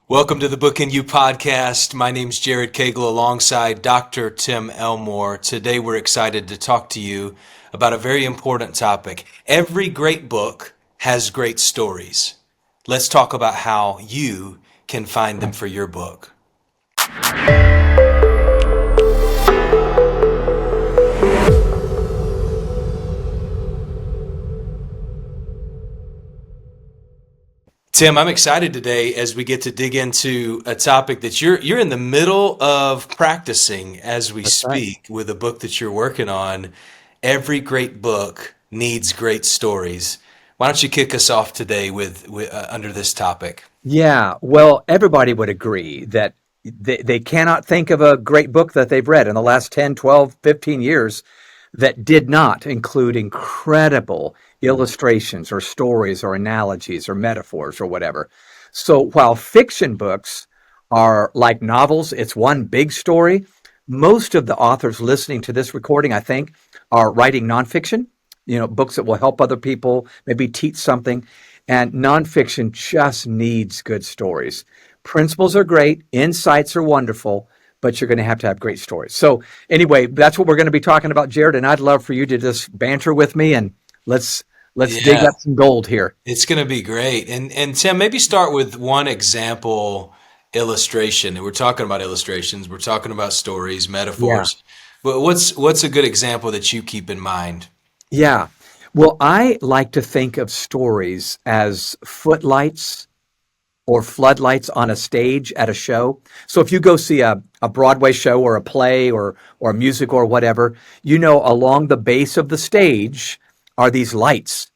Welcome to the Book and You podcast. My name's Jared Cagle alongside Dr. Tim Elmore. Today we're excited to talk to you about a very important topic. Every great book has great stories. Let's talk about how you can find them for your book. Tim, I'm excited today as we get to dig into a topic that you're in the middle of practicing as we That's right. speak with a book that you're working on. Every great book needs great stories. Why don't you kick us off today with under this topic? Yeah, well, everybody would agree that they cannot think of a great book that they've read in the last 10, 12, 15 years that did not include incredible illustrations or stories or analogies or metaphors or whatever. So while fiction books are like novels, it's one big story. Most of the authors listening to this recording, I think, are writing nonfiction, books that will help other people, maybe teach something. And nonfiction just needs good stories. Principles are great, insights are wonderful, but you're going to have great stories. So anyway, that's what we're going to be talking about, Jared. And I'd love for you to just banter with me and let's dig Yeah, up some gold here. it's going to be great. And Tim, maybe start with one example illustration. And we're talking about illustrations, we're talking about stories, Yeah. metaphors. But what's a good example that you keep in mind? Yeah. Well, I like to think of stories as footlights or floodlights on a stage at a show. So if you go see a Broadway show or a play or a music or whatever, along the base of the stage are these lights.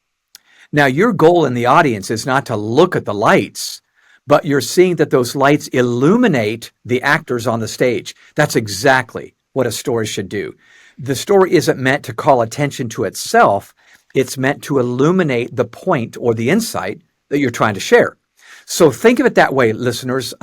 Now, your goal in the audience is not to look at the lights, but you're seeing that those lights illuminate the actors on the stage. That's exactly what a story should do. The story isn't meant to call attention to itself, it's meant to illuminate the point or the insight that you're trying to share. So think of it that way, listeners.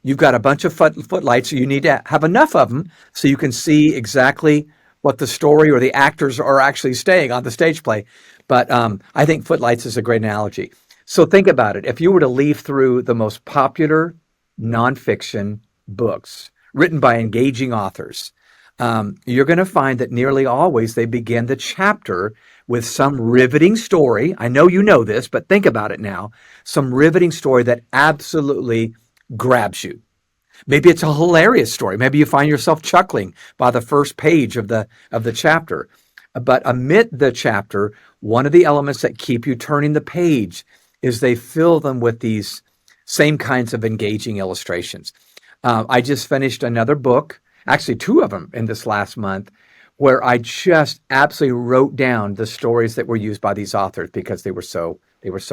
You've got a bunch of footlights. So you need to have enough of them so you can see exactly what the story or the actors are actually saying on the stage play. But I think footlights is a great analogy. So think about it. If you were to leaf through the most popular nonfiction books written by engaging authors, you're going to find that nearly always they begin the chapter with some riveting story. I know you know this, but think about it now. Some riveting story that absolutely grabs you. Maybe it's a hilarious story. Maybe you find yourself chuckling by the first page of the chapter. But amid the chapter, one of the elements that keep you turning the page is they fill them with these same kinds of engaging illustrations. I just finished another book, actually two of them in this last month, where I just absolutely wrote down the stories that were used by these authors because they were so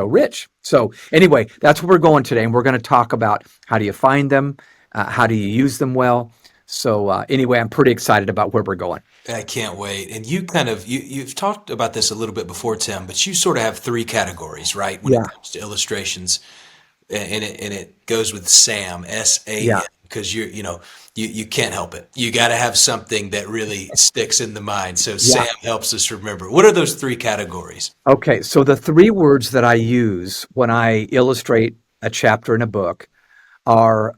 rich. So anyway, that's where we're going today, and we're going to talk about how do you find them, how do you use them well. So anyway, I'm pretty excited about where we're going. I can't wait. And you've talked about this a little bit before, Tim, but you sort of have three categories, right? When it Yeah, comes to illustrations, and it goes with Sam, SAM, yeah, because you can't help it. You got to have something that really sticks in the mind. So yeah. Sam helps us remember. What are those three categories? Okay, so the three words that I use when I illustrate a chapter in a book are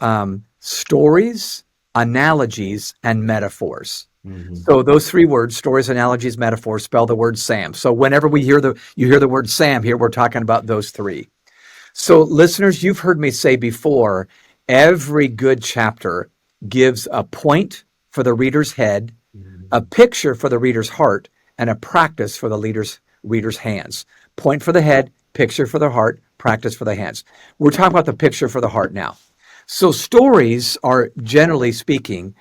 stories, analogies, and metaphors. Hmm. So those three words, stories, analogies, metaphors, spell the word Sam. So whenever you hear the word Sam here, we're talking about those three. So listeners, you've heard me say before, every good chapter gives a point for the reader's head, a picture for the reader's heart, and a practice for the reader's hands. Point for the head, picture for the heart, practice for the hands. We're talking about the picture for the heart now. So stories are, generally speaking,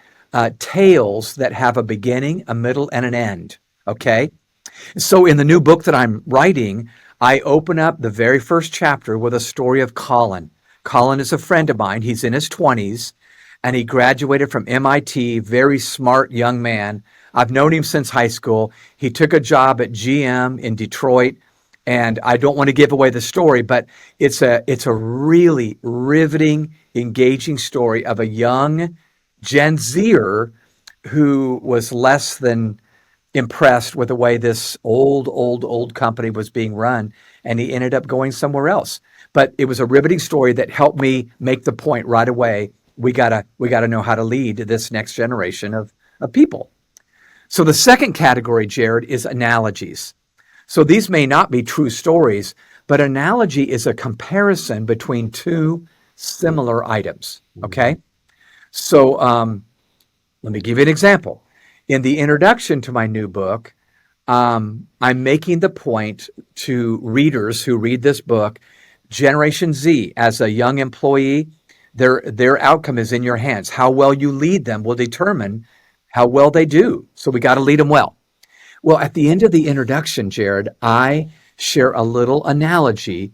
tales that have a beginning, a middle, and an end. Okay? So in the new book that I'm writing, I open up the very first chapter with a story of Colin. Colin is a friend of mine. He's in his 20s and he graduated from MIT, very smart young man. I've known him since high school. He took a job at GM in Detroit, and I don't want to give away the story, but it's a really riveting, engaging story of a young Gen Zer who was less than impressed with the way this old company was being run, and he ended up going somewhere else. But it was a riveting story that helped me make the point right away. We gotta know how to lead this next generation of people. So the second category, Jared, is analogies. So these may not be true stories, but analogy is a comparison between two similar items. Okay. So let me give you an example. In the introduction to my new book, I'm making the point to readers who read this book, Generation Z, as a young employee, their outcome is in your hands. How well you lead them will determine how well they do. So we got to lead them well. Well, at the end of the introduction, Jared, I share a little analogy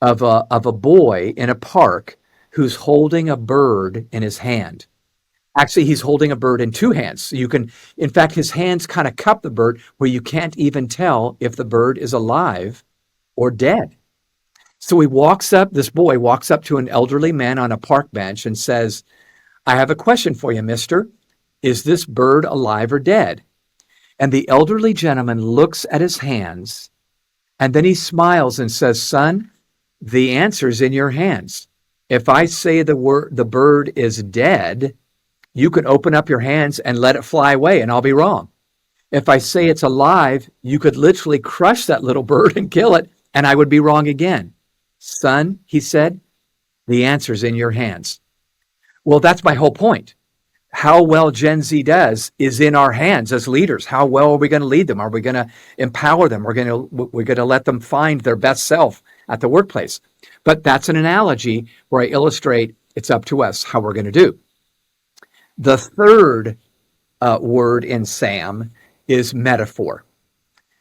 of a boy in a park who's holding a bird in his hand. Actually, he's holding a bird in two hands. So you can, in fact, his hands kind of cup the bird where you can't even tell if the bird is alive or dead. So this boy walks up to an elderly man on a park bench and says, I have a question for you, mister. Is this bird alive or dead? And the elderly gentleman looks at his hands and then he smiles and says, son, the answer's in your hands. If I say the bird is dead, you can open up your hands and let it fly away and I'll be wrong. If I say it's alive, you could literally crush that little bird and kill it and I would be wrong again. Son, he said, the answer's in your hands. Well, that's my whole point. How well Gen Z does is in our hands as leaders. How well are we going to lead them? Are we going to empower them? We're going to let them find their best self at the workplace. But that's an analogy where I illustrate it's up to us how we're going to do. The third word in SAM is metaphor.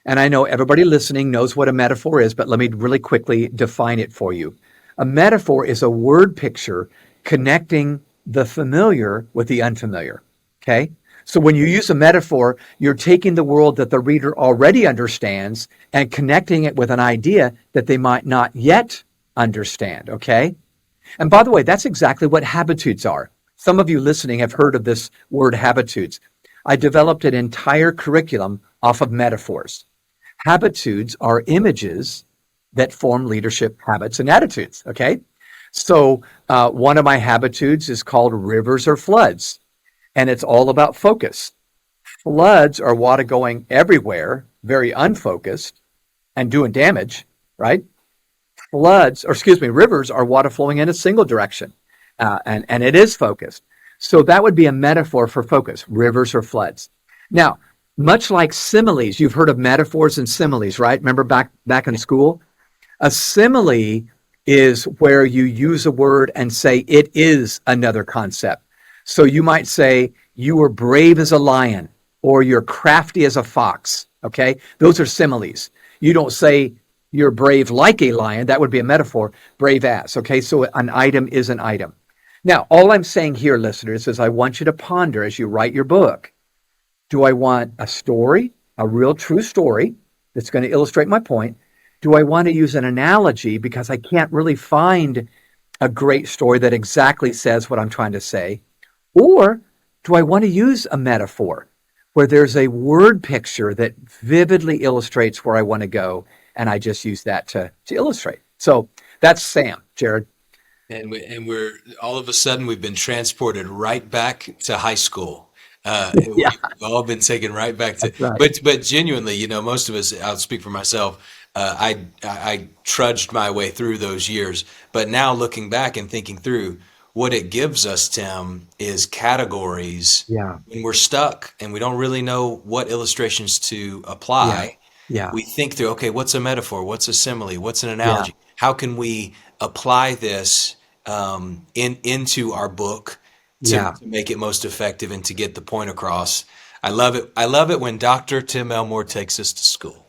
And I know everybody listening knows what a metaphor is, but let me really quickly define it for you. A metaphor is a word picture connecting the familiar with the unfamiliar. Okay? So when you use a metaphor, you're taking the world that the reader already understands and connecting it with an idea that they might not yet understand. Okay? And by the way, that's exactly what habitudes are. Some of you listening have heard of this word habitudes. I developed an entire curriculum off of metaphors. Habitudes are images that form leadership habits and attitudes. Okay? So one of my habitudes is called rivers or floods, and it's all about focus. Floods are water going everywhere, very unfocused and doing damage, right? Rivers are water flowing in a single direction, and it is focused. So that would be a metaphor for focus, rivers or floods. Now, much like similes, you've heard of metaphors and similes, right? Remember back in school? A simile is where you use a word and say it is another concept. So you might say you were brave as a lion or you're crafty as a fox. Okay, those are similes. You don't say you're brave like a lion. That would be a metaphor. Brave as. Okay, so an item is an item. Now, all I'm saying here, listeners, is I want you to ponder as you write your book. Do I want a story, a real true story that's going to illustrate my point? Do I want to use an analogy because I can't really find a great story that exactly says what I'm trying to say? Or do I want to use a metaphor where there's a word picture that vividly illustrates where I want to go, and I just use that to illustrate? So that's Sam, Jared. And we're all of a sudden we've been transported right back to high school. Yeah, We've all been taken right back to, that's right. but genuinely, most of us, I'll speak for myself. I trudged my way through those years, but now looking back and thinking through what it gives us, Tim, is categories Yeah, when we're stuck and we don't really know what illustrations to yeah, apply. yeah, We think through, okay, what's a metaphor? What's a simile? What's an yeah, analogy? How can we apply this into our book yeah. to make it most effective and to get the point across? I love it. I love it when Dr. Tim Elmore takes us to school.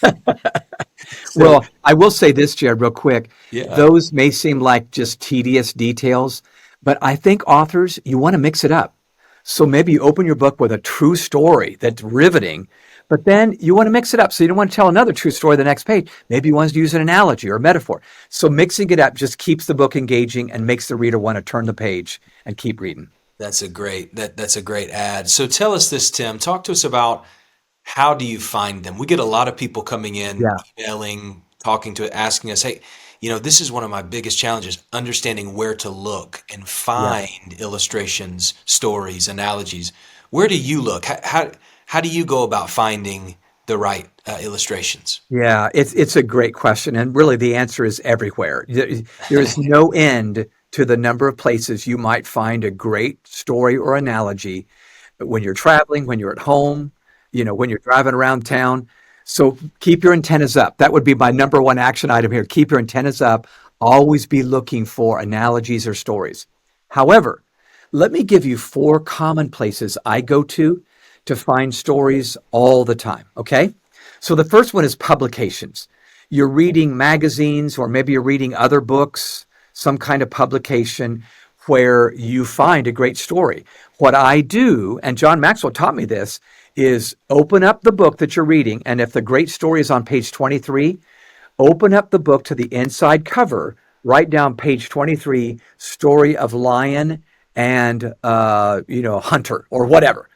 So, Well, I will say this, Jared, real quick. yeah, Those may seem like just tedious details, but I think authors, you want to mix it up. So maybe you open your book with a true story that's riveting, but then you want to mix it up. So you don't want to tell another true story the next page. Maybe you want to use an analogy or a metaphor. So mixing it up just keeps the book engaging and makes the reader want to turn the page and keep reading. that's a great ad. So tell us this, Tim. Talk to us about how do you find them? We get a lot of people coming in, Yeah. emailing, talking to, asking us, hey, this is one of my biggest challenges, understanding where to look and Yeah. find illustrations, stories, analogies. Where do you look? How do you go about finding the right illustrations? Yeah, it's a great question, and really the answer is everywhere. There is no end to the number of places you might find a great story or analogy when you're traveling, when you're at home, when you're driving around town. So keep your antennas up. That would be my number one action item here. Keep your antennas up. Always be looking for analogies or stories. However, let me give you four common places I go to find stories all the time. Okay. So the first one is publications. You're reading magazines, or maybe you're reading other books, some kind of publication where you find a great story. What I do, and John Maxwell taught me this, is open up the book that you're reading, and if the great story is on page 23, open up the book to the inside cover, write down page 23, story of lion and hunter or whatever.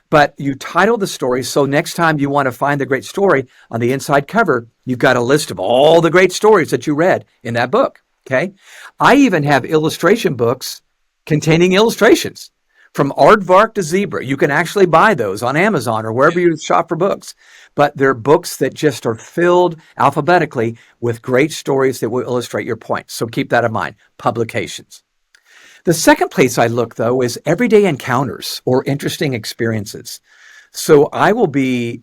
But you title the story, so next time you want to find the great story, on the inside cover, you've got a list of all the great stories that you read in that book. Okay. I even have illustration books containing illustrations from aardvark to zebra. You can actually buy those on Amazon or wherever you shop for books. But they're books that just are filled alphabetically with great stories that will illustrate your point. So keep that in mind. Publications. The second place I look, though, is everyday encounters or interesting experiences. So I will be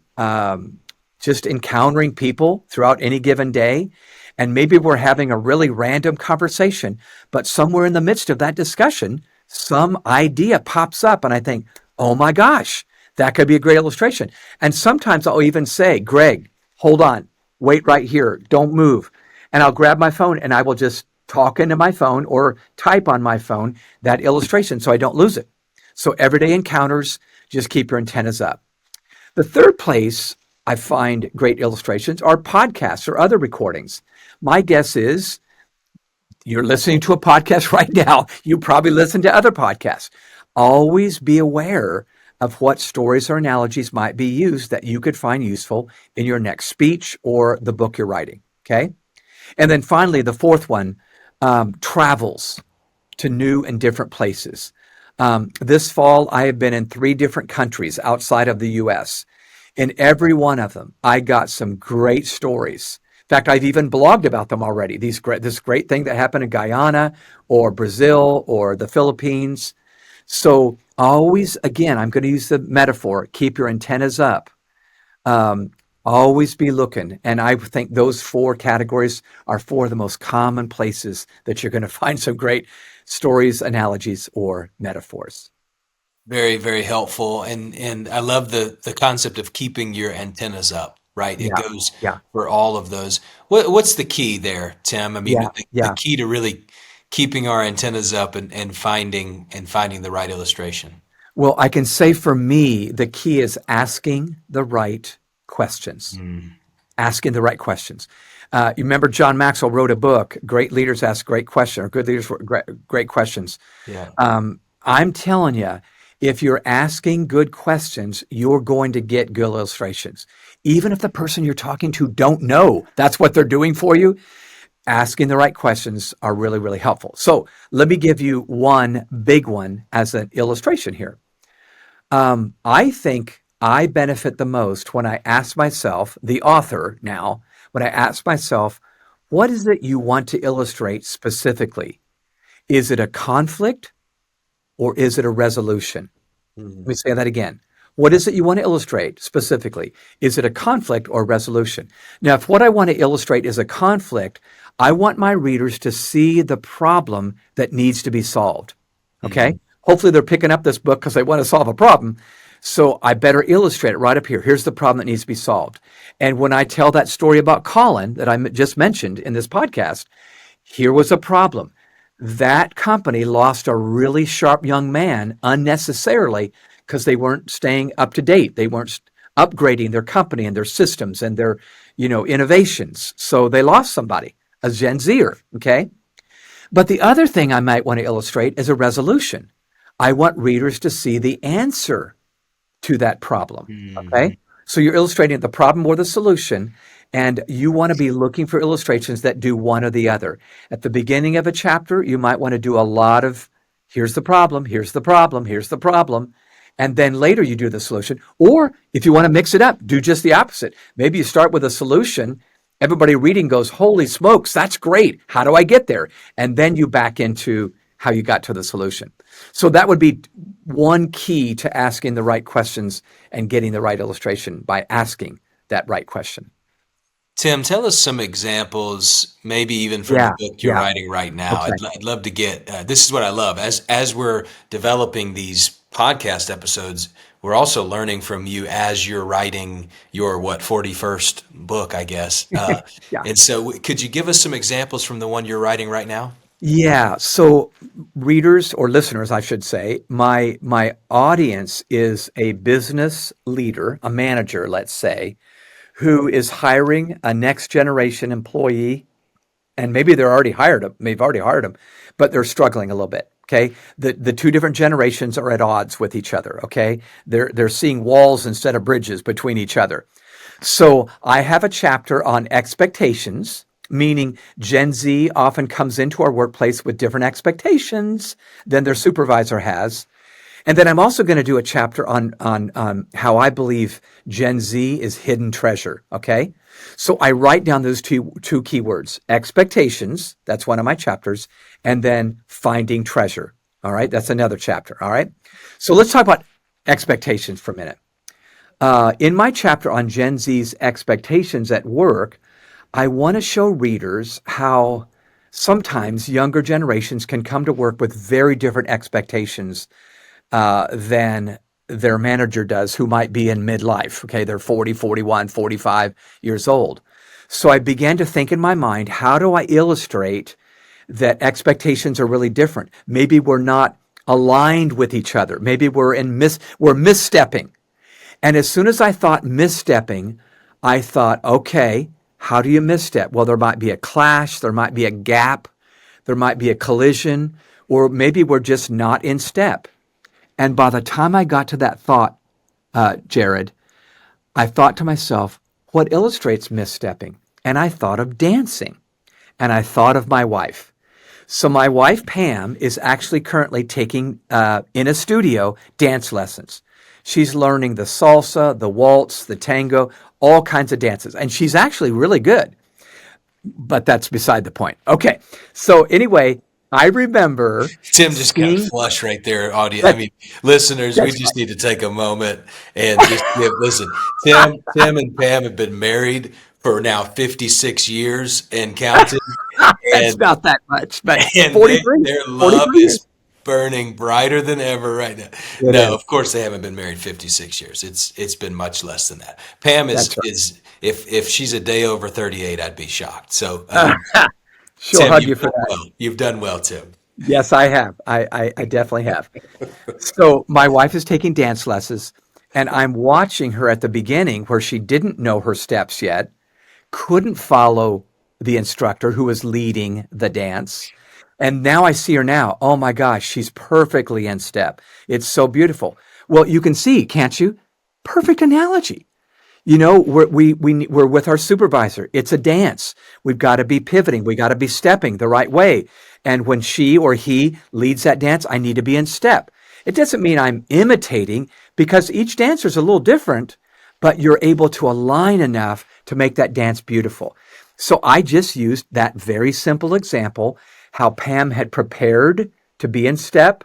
just encountering people throughout any given day, and maybe we're having a really random conversation, but somewhere in the midst of that discussion, some idea pops up, and I think, oh my gosh, that could be a great illustration. And sometimes I'll even say, Greg, hold on, wait right here, don't move. And I'll grab my phone and I will just talk into my phone or type on my phone that illustration so I don't lose it. So everyday encounters, just keep your antennas up. The third place I find great illustrations are podcasts or other recordings. My guess is you're listening to a podcast right now. You probably listen to other podcasts. Always be aware of what stories or analogies might be used that you could find useful in your next speech or the book you're writing. Okay. And then finally, the fourth one, travels to new and different places. This fall, I have been in 3 different countries outside of the U.S. In every one of them, I got some great stories. In fact, I've even blogged about them already. This great thing that happened in Guyana or Brazil or the Philippines. So always, again, I'm going to use the metaphor, keep your antennas up. Um, Always be looking. And I think those 4 categories are 4 of the most common places that you're going to find some great stories, analogies, or metaphors. Very, very helpful. And I love the concept of keeping your antennas up, right? It Yeah, goes yeah, for all of those. What's the key there, Tim? I mean, yeah, the yeah. key to really keeping our antennas up and finding the right illustration. Well, I can say for me, the key is asking the right questions. Mm, Asking the right questions. You remember John Maxwell wrote a book, Great Leaders Ask Great Questions, or Good Leaders Great Questions. yeah. I'm telling you, if you're asking good questions, you're going to get good illustrations. Even if the person you're talking to don't know that's what they're doing for you, asking the right questions are really, really helpful. So let me give you one big one as an illustration here. I think I benefit the most when I ask myself, the author now, when I ask myself, what is it you want to illustrate specifically? Is it a conflict or is it a resolution? Let me Mm, say that again. What is it you want to illustrate specifically? Is it a conflict or resolution? Now, if what I want to illustrate is a conflict, I want my readers to see the problem that needs to be solved. Okay? mm, Hopefully they're picking up this book because they want to solve a problem. So I better illustrate it right up here. Here's the problem that needs to be solved. And when I tell that story about Colin that I just mentioned in this podcast, here was a problem. That company lost a really sharp young man unnecessarily because they weren't staying up to date. They weren't upgrading their company and their systems and their, innovations. So they lost somebody, a Gen Zer. Okay. But the other thing I might want to illustrate is a resolution. I want readers to see the answer to that problem. mm, Okay. So you're illustrating the problem or the solution. And you want to be looking for illustrations that do one or the other. At the beginning of a chapter, you might want to do a lot of here's the problem, here's the problem, here's the problem. And then later you do the solution. Or if you want to mix it up, do just the opposite. Maybe you start with a solution. Everybody reading goes, holy smokes, that's great. How do I get there? And then you back into how you got to the solution. So that would be one key to asking the right questions and getting the right illustration, by asking that right question. Tim, tell us some examples, maybe even from the Yeah, book you're yeah. writing right now. Okay. I'd love to get, this is what I love. As we're developing these podcast episodes, we're also learning from you as you're writing your, 41st book, I guess. Yeah. And so could you give us some examples from the one you're writing right now? Yeah. So readers, or listeners, I should say, my audience is a business leader, a manager, let's say, who is hiring a next generation employee, and maybe they've already hired them, but they're struggling a little bit. Okay. The two different generations are at odds with each other. Okay. They're seeing walls instead of bridges between each other. So I have a chapter on expectations, meaning Gen Z often comes into our workplace with different expectations than their supervisor has. And then I'm also going to do a chapter on how I believe Gen Z is hidden treasure. Okay, so I write down those two keywords: expectations. That's one of my chapters, and then finding treasure. All right, that's another chapter. All right, so let's talk about expectations for a minute. In my chapter on Gen Z's expectations at work, I want to show readers how sometimes younger generations can come to work with very different expectations than their manager does, who might be in midlife. Okay, they're 40, 41, 45 years old. So I began to think in my mind, how do I illustrate that expectations are really different? Maybe we're not aligned with each other. Maybe we're misstepping. And as soon as I thought misstepping, I thought, okay, how do you misstep? Well, there might be a clash, there might be a gap, there might be a collision, or maybe we're just not in step. And by the time I got to that thought, Jared, I thought to myself, what illustrates misstepping? And I thought of dancing. And I thought of my wife. So my wife, Pam, is actually currently taking, in a studio, dance lessons. She's learning the salsa, the waltz, the tango, all kinds of dances. And she's actually really good. But that's beside the point. Okay. So anyway, I remember Tim just got a seeing flush right there, audio. I mean, listeners, we that's just need to take a moment and just listen. Tim and Pam have been married for now 56 years and counting, that's and not that much, but their love 43 years. is burning brighter than ever right now. It No, is. of course they haven't been married 56 years. It's been much less than that. Pam That's is if she's a day over 38, I'd be shocked. So right. She'll Tim, hug you for that. You've done well, Tim. Yes, I have. I definitely have. So my wife is taking dance lessons, and I'm watching her at the beginning where she didn't know her steps yet, couldn't follow the instructor who was leading the dance. And now I see her now. Oh my gosh, she's perfectly in step. It's so beautiful. Well, you can see, can't you? Perfect analogy. You know, we're with our supervisor. It's a dance. We've got to be pivoting. We got to be stepping the right way. And when she or he leads that dance, I need to be in step. It doesn't mean I'm imitating, because each dancer is a little different, but you're able to align enough to make that dance beautiful. So I just used that very simple example, how Pam had prepared to be in step.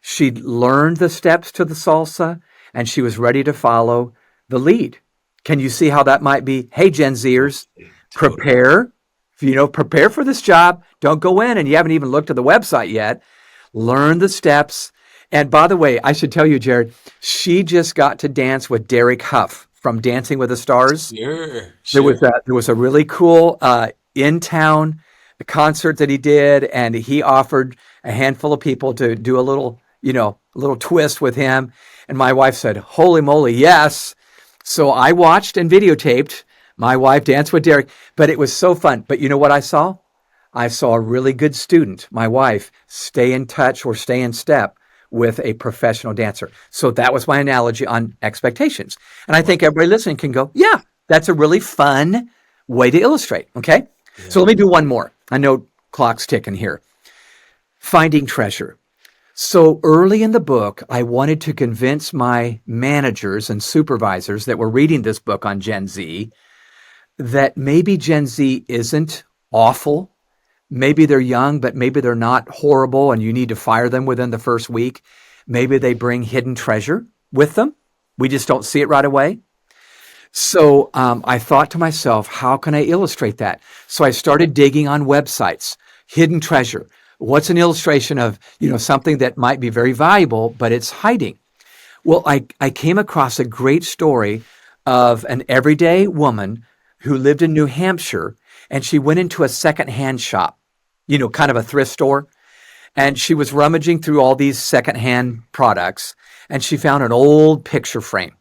She'd learned the steps to the salsa, and she was ready to follow the lead. Can you see how that might be? Hey, Gen Zers, Totally. prepare for this job. Don't go in and you haven't even looked at the website yet. Learn the steps. And by the way, I should tell you, Jared, she just got to dance with Derek Huff from Dancing with the Stars. Sure, There sure. was a really cool in-town concert that he did, and he offered a handful of people to do a little twist with him. And my wife said, "Holy moly, yes!" So I watched and videotaped my wife dance with Derek, but it was so fun. But you know what I saw? I saw a really good student, my wife, stay in touch or stay in step with a professional dancer. So that was my analogy on expectations. And I think everybody listening can go, yeah, that's a really fun way to illustrate. Okay. So Yeah. let me do one more. I know clock's ticking here. Finding treasure. So early in the book, I wanted to convince my managers and supervisors that were reading this book on Gen Z that maybe Gen Z isn't awful. Maybe they're young, but maybe they're not horrible and you need to fire them within the first week. Maybe they bring hidden treasure with them. We just don't see it right away. So I thought to myself, how can I illustrate that? So I started digging on websites, hidden treasure. What's an illustration of, something that might be very valuable, but it's hiding? Well, I came across a great story of an everyday woman who lived in New Hampshire, and she went into a secondhand shop, kind of a thrift store. And she was rummaging through all these secondhand products, and she found an old picture frame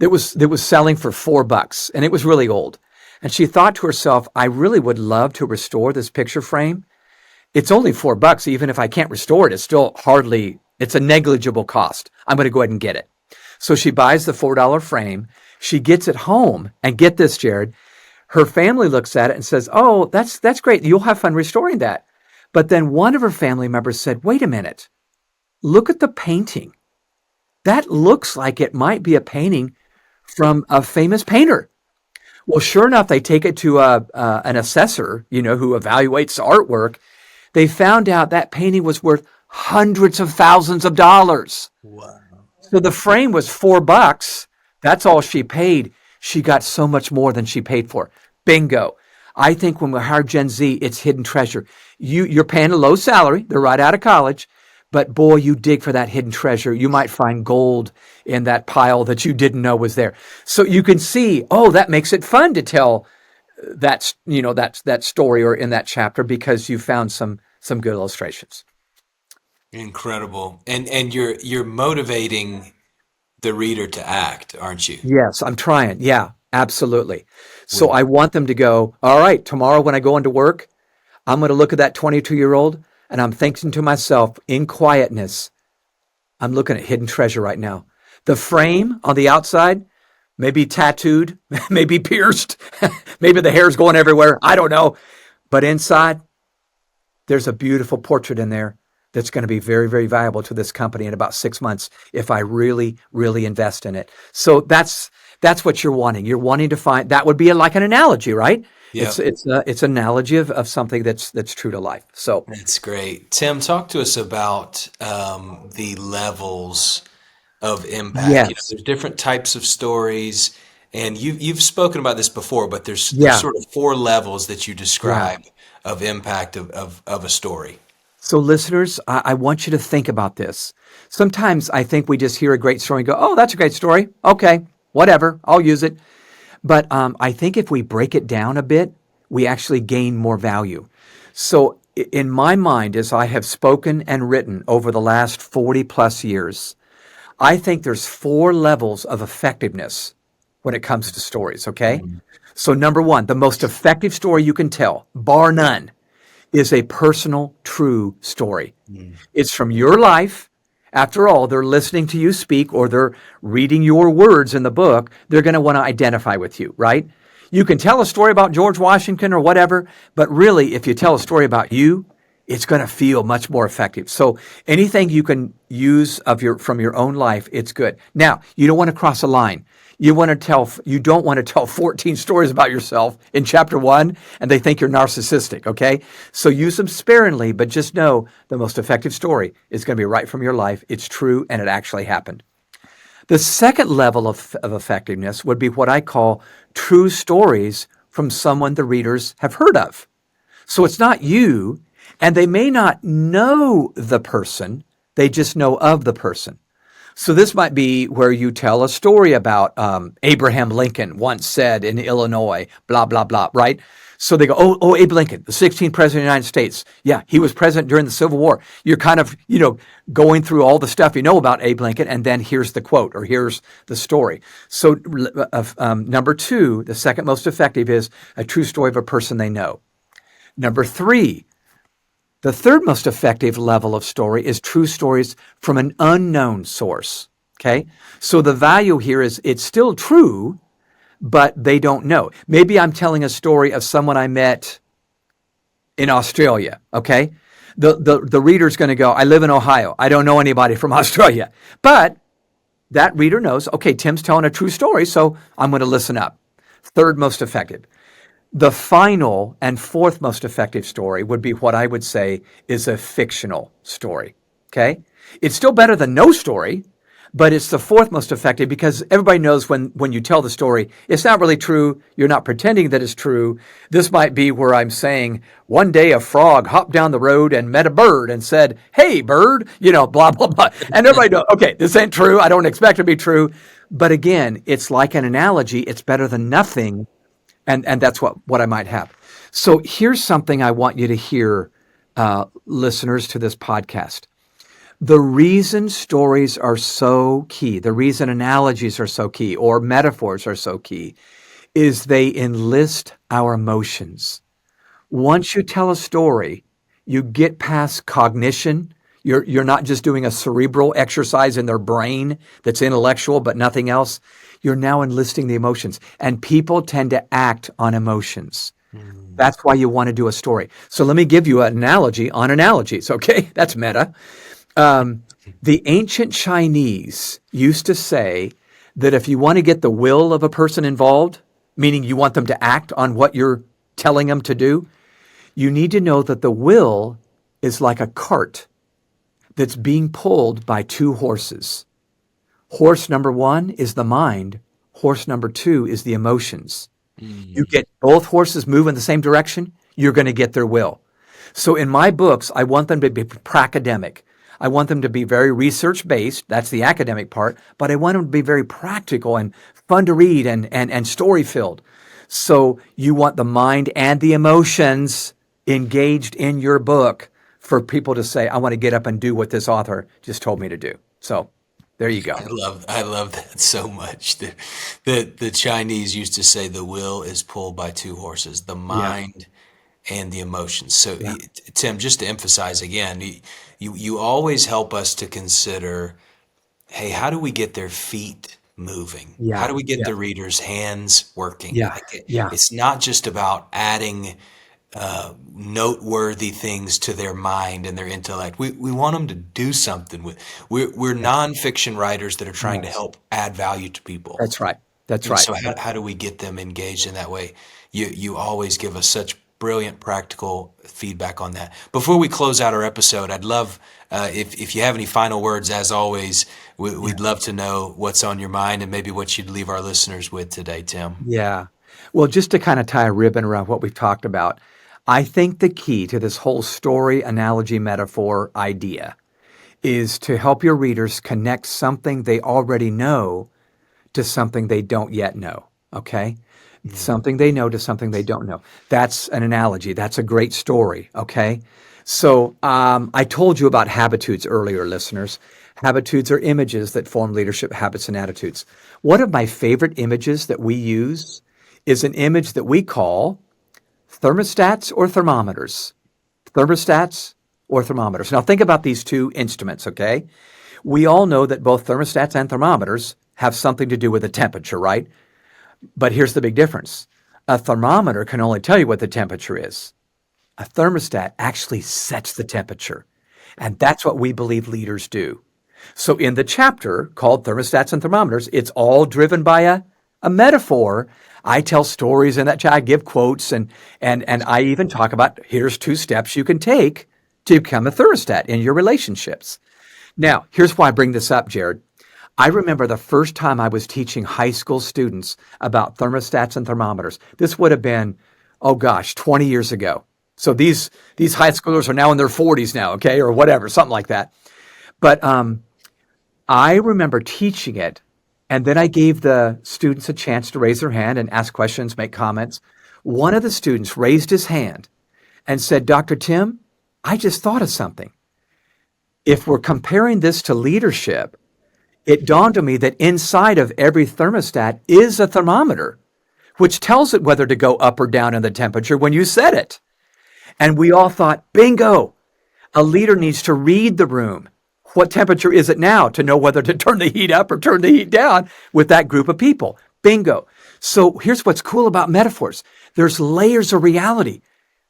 that was selling for $4, and it was really old. And she thought to herself, I really would love to restore this picture frame. It's only $4. Even if I can't restore it, it's a negligible cost. I'm going to go ahead and get it. So she buys the $4 frame. She gets it home, and get this, Jared, her family looks at it and says, oh, that's great. You'll have fun restoring that. But then one of her family members said, wait a minute, look at the painting. That looks like it might be a painting from a famous painter. Well, sure enough, they take it to an assessor, who evaluates artwork. They found out that painting was worth hundreds of thousands of dollars. Wow. So the frame was $4. That's all she paid. She got so much more than she paid for. Bingo. I think when we hire Gen Z, it's hidden treasure. You're paying a low salary. They're right out of college. But boy, you dig for that hidden treasure. You might find gold in that pile that you didn't know was there. So you can see, oh, that makes it fun to tell that story or in that chapter because you found some good illustrations. Incredible. And you're motivating the reader to act, aren't you? Yes, I'm trying. Yeah, absolutely. So With I want them to go, all right, tomorrow when I go into work, I'm going to look at that 22-year-old and I'm thinking to myself in quietness, I'm looking at hidden treasure right now. The frame on the outside may be tattooed, maybe pierced, maybe the hair's going everywhere. I don't know. But inside, there's a beautiful portrait in there that's going to be very, very valuable to this company in about 6 months if I really, really invest in it. So that's what you're wanting. You're wanting to find that would be like an analogy, right? yeah, It's an analogy of something that's true to life. So that's great. Tim, talk to us about the levels of impact. yes, There's different types of stories, and you've spoken about this before, but there's yeah, sort of four levels that you yeah. describe of impact of a story. So listeners, I want you to think about this. Sometimes I think we just hear a great story and go, "Oh, that's a great story. Okay, whatever, I'll use it." But I think if we break it down a bit, we actually gain more value. So in my mind, as I have spoken and written over the last 40 plus years, I think there's four levels of effectiveness when it comes to stories, okay? Mm, So number one, the most effective story you can tell, bar none, is a personal, true story. mm. It's from your life. After all, they're listening to you speak or they're reading your words in the book. They're going to want to identify with you, right? You can tell a story about George Washington or whatever, but really, if you tell a story about you, it's going to feel much more effective. So anything you can use from your own life, it's good. Now, you don't want to cross a line. You don't want to tell 14 stories about yourself in chapter 1 and they think you're narcissistic, okay? So use them sparingly, but just know the most effective story is going to be right from your life. It's true and it actually happened. The second level of effectiveness would be what I call true stories from someone the readers have heard of. So it's not you, and they may not know the person, they just know of the person. So this might be where you tell a story about Abraham Lincoln once said in Illinois, blah, blah, blah, right? So they go, oh, Abe Lincoln, the 16th president of the United States. Yeah, he was president during the Civil War. You're kind of, going through all the stuff you know about Abe Lincoln, and then here's the quote or here's the story. So number two, the second most effective is a true story of a person they know. Number three, the third most effective level of story is true stories from an unknown source. Okay. So the value here is it's still true, but they don't know. Maybe I'm telling a story of someone I met in Australia, okay? The reader's going to go, I live in Ohio. I don't know anybody from Australia. But that reader knows, okay, Tim's telling a true story, so I'm going to listen up. Third most effective. The final and fourth most effective story would be what I would say is a fictional story. Okay? It's still better than no story, but it's the fourth most effective because everybody knows when you tell the story, it's not really true. You're not pretending that it's true. This might be where I'm saying, one day a frog hopped down the road and met a bird and said, hey, bird, blah, blah, blah. And everybody knows, okay, this ain't true. I don't expect it to be true. But again, it's like an analogy. It's better than nothing. And that's what I might have. So here's something I want you to hear, listeners to this podcast. The reason stories are so key, the reason analogies are so key, or metaphors are so key, is they enlist our emotions. Once you tell a story, you get past cognition. You're not just doing a cerebral exercise in their brain that's intellectual but nothing else. You're now enlisting the emotions, and people tend to act on emotions. That's why you want to do a story. So let me give you an analogy on analogies, okay? That's meta. The ancient Chinese used to say that if you want to get the will of a person involved, meaning you want them to act on what you're telling them to do, you need to know that the will is like a cart that's being pulled by two horses. Horse number one is the mind. Horse number two is the emotions. You get both horses moving in the same direction, you're going to get their will. So in my books, I want them to be pracademic. I want them to be very research-based. That's the academic part. But I want them to be very practical and fun to read and story-filled. So you want the mind and the emotions engaged in your book for people to say, I want to get up and do what this author just told me to do. So there you go. I love that so much. The Chinese used to say the will is pulled by two horses, the mind and the emotions. So Tim, just to emphasize again, you always help us to consider, hey, how do we get their feet moving? How Yeah, do we get yeah, the reader's hands working? yeah, yeah. It's not just about adding noteworthy things to their mind and their intellect. We want them to do something with. We're nonfiction writers that are trying to Yes, help add value to people. that's right. That's And right. so how do we get them engaged in that way? You always give us such brilliant practical feedback on that. Before we close out our episode, I'd love if you have any final words. As always, we'd love to know what's on your mind and maybe what you'd leave our listeners with today, Tim. Yeah. Well, just to kind of tie a ribbon around what we've talked about, I think the key to this whole story, analogy, metaphor idea is to help your readers connect something they already know to something they don't yet know. Okay? Something they know to something they don't know. That's an analogy. That's a great story. Okay? So I told you about habitudes earlier, listeners. Habitudes are images that form leadership habits and attitudes. One of my favorite images that we use is an image that we call thermostats or thermometers. Thermostats or thermometers. Now think about these two instruments, okay? We all know that both thermostats and thermometers have something to do with the temperature, right? But here's the big difference. A thermometer can only tell you what the temperature is. A thermostat actually sets the temperature. And that's what we believe leaders do. So in the chapter called Thermostats and Thermometers, it's all driven by a metaphor. I tell stories in that I give quotes and I even talk about here's 2 steps you can take to become a thermostat in your relationships. Now, here's why I bring this up, Jared. I remember the first time I was teaching high school students about thermostats and thermometers. This would have been, 20 years ago. So these high schoolers are now in their 40s now, okay, or whatever, something like that. But I remember teaching it, and then I gave the students a chance to raise their hand and ask questions, make comments. One of the students raised his hand and said, Dr. Tim, I just thought of something. If we're comparing this to leadership, it dawned on me that inside of every thermostat is a thermometer, which tells it whether to go up or down in the temperature when you set it. And we all thought, bingo, a leader needs to read the room. What temperature is it now to know whether to turn the heat up or turn the heat down with that group of people? Bingo. So here's what's cool about metaphors. There's layers of reality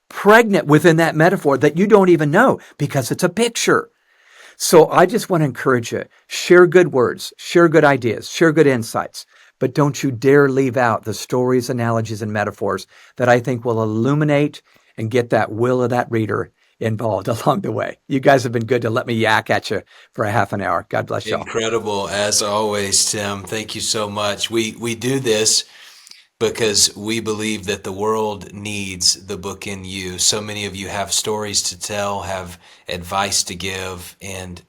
pregnant within that metaphor that you don't even know because it's a picture. So I just want to encourage you, share good words, share good ideas, share good insights, but don't you dare leave out the stories, analogies, and metaphors that I think will illuminate and get that will of that reader involved along the way. You guys have been good to let me yak at you for a half an hour. God bless y'all. Incredible as always, Tim. Thank you so much. We do this because we believe that the world needs the book in you. So many of you have stories to tell, have advice to give, and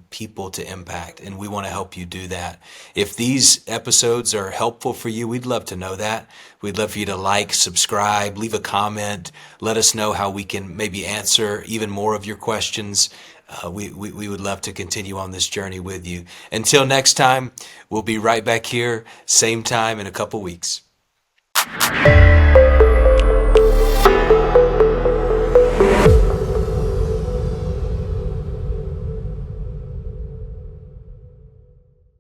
people to impact, and we want to help you do that. If these episodes are helpful for you, we'd love to know that. We'd love for you to like, subscribe, leave a comment, let us know how we can maybe answer even more of your questions. We would love to continue on this journey with you. Until next time, we'll be right back here, same time in a couple weeks.